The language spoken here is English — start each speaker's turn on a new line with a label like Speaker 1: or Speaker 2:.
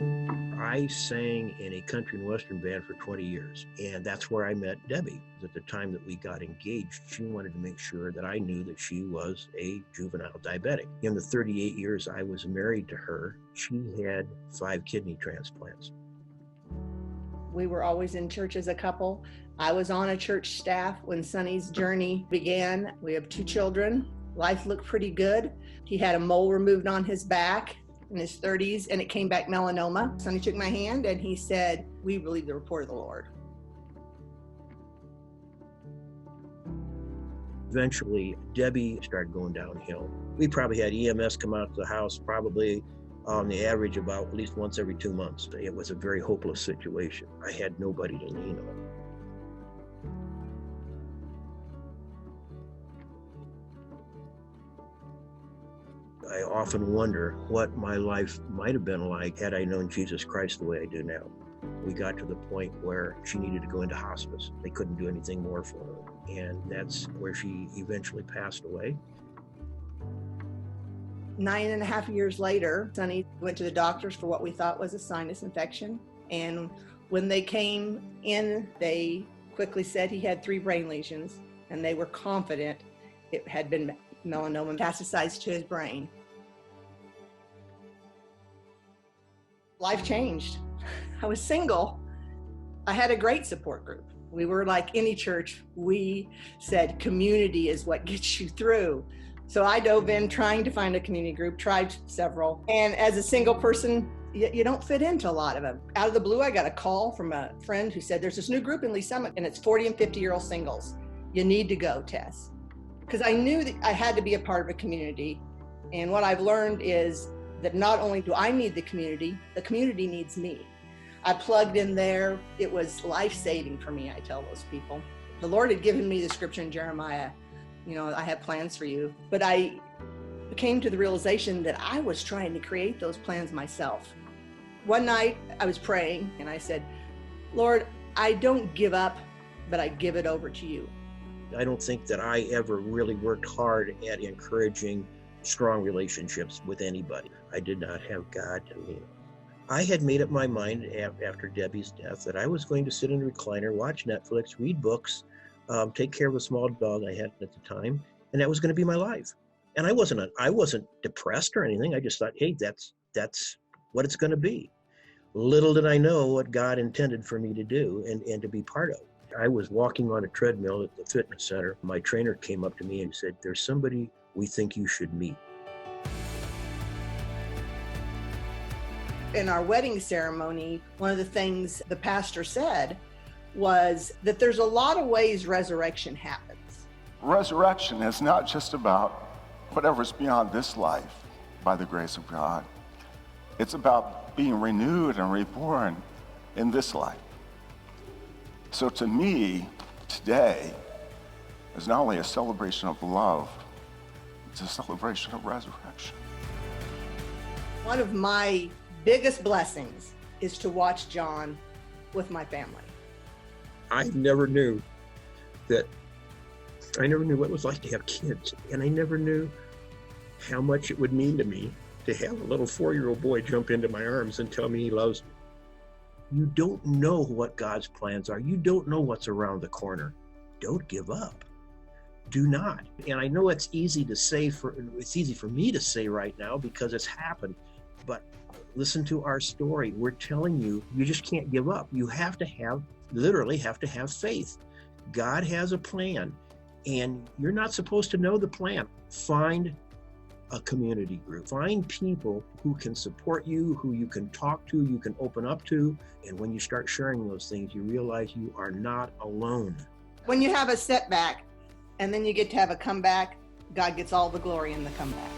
Speaker 1: I sang in a country and western band for 20 years, and that's where I met Debbie. At the time that we got engaged, she wanted to make sure that I knew that she was a juvenile diabetic. In the 38 years I was married to her, she had 5 kidney transplants.
Speaker 2: We were always in church as a couple. I was on a church staff when Sonny's journey began. We have 2 children. Life looked pretty good. He had a mole removed on his back in his 30s, and it came back melanoma. Sonny took my hand and he said, "We believe the report of the Lord."
Speaker 1: Eventually, Debbie started going downhill. We probably had EMS come out to the house probably on the average about at least once every 2 months. It was a very hopeless situation. I had nobody to lean on. I often wonder what my life might have been like had I known Jesus Christ the way I do now. We got to the point where she needed to go into hospice. They couldn't do anything more for her. And that's where she eventually passed away.
Speaker 2: 9.5 years later, Sonny went to the doctors for what we thought was a sinus infection. And when they came in, they quickly said he had 3 brain lesions, and they were confident it had been melanoma metastasized to his brain. Life changed. I was single. I had a great support group. We were like any church. We said community is what gets you through. So I dove in trying to find a community group, tried several. And as a single person, you don't fit into a lot of them. Out of the blue, I got a call from a friend who said, "There's this new group in Lee Summit, and it's 40 and 50-year-old singles. You need to go, Tess." Because I knew that I had to be a part of a community. And what I've learned is that not only do I need the community needs me. I plugged in there. It was life-saving for me, I tell those people. The Lord had given me the scripture in Jeremiah, I have plans for you. But I came to the realization that I was trying to create those plans myself. One night I was praying and I said, "Lord, I don't give up, but I give it over to you."
Speaker 1: I don't think that I ever really worked hard at encouraging strong relationships with anybody. I did not have God to lean on. I had made up my mind after Debbie's death that I was going to sit in a recliner, watch Netflix, read books, take care of a small dog I had at the time, and that was going to be my life. And I wasn't depressed or anything. I just thought, hey, that's what it's going to be. Little did I know what God intended for me to do and to be part of. I was walking on a treadmill at the fitness center. My trainer came up to me and said, "There's somebody we think you should meet."
Speaker 2: In our wedding ceremony, one of the things the pastor said was that there's a lot of ways resurrection happens.
Speaker 3: Resurrection is not just about whatever's beyond this life by the grace of God. It's about being renewed and reborn in this life. So to me, today is not only a celebration of love, it's a celebration of resurrection.
Speaker 2: One of my biggest blessings is to watch John with my family.
Speaker 1: I never knew what it was like to have kids, and I never knew how much it would mean to me to have a little 4-year-old boy jump into my arms and tell me he loves me. You don't know what God's plans are. You don't know what's around the corner. Don't give up. Do not. And I know it's easy for me to say right now because it's happened, but listen to our story. We're telling you, you just can't give up. You literally have to have faith. God has a plan, and you're not supposed to know the plan. Find a community group. Find people who can support you, who you can talk to, you can open up to. And when you start sharing those things, you realize you are not alone.
Speaker 2: When you have a setback and then you get to have a comeback, God gets all the glory in the comeback.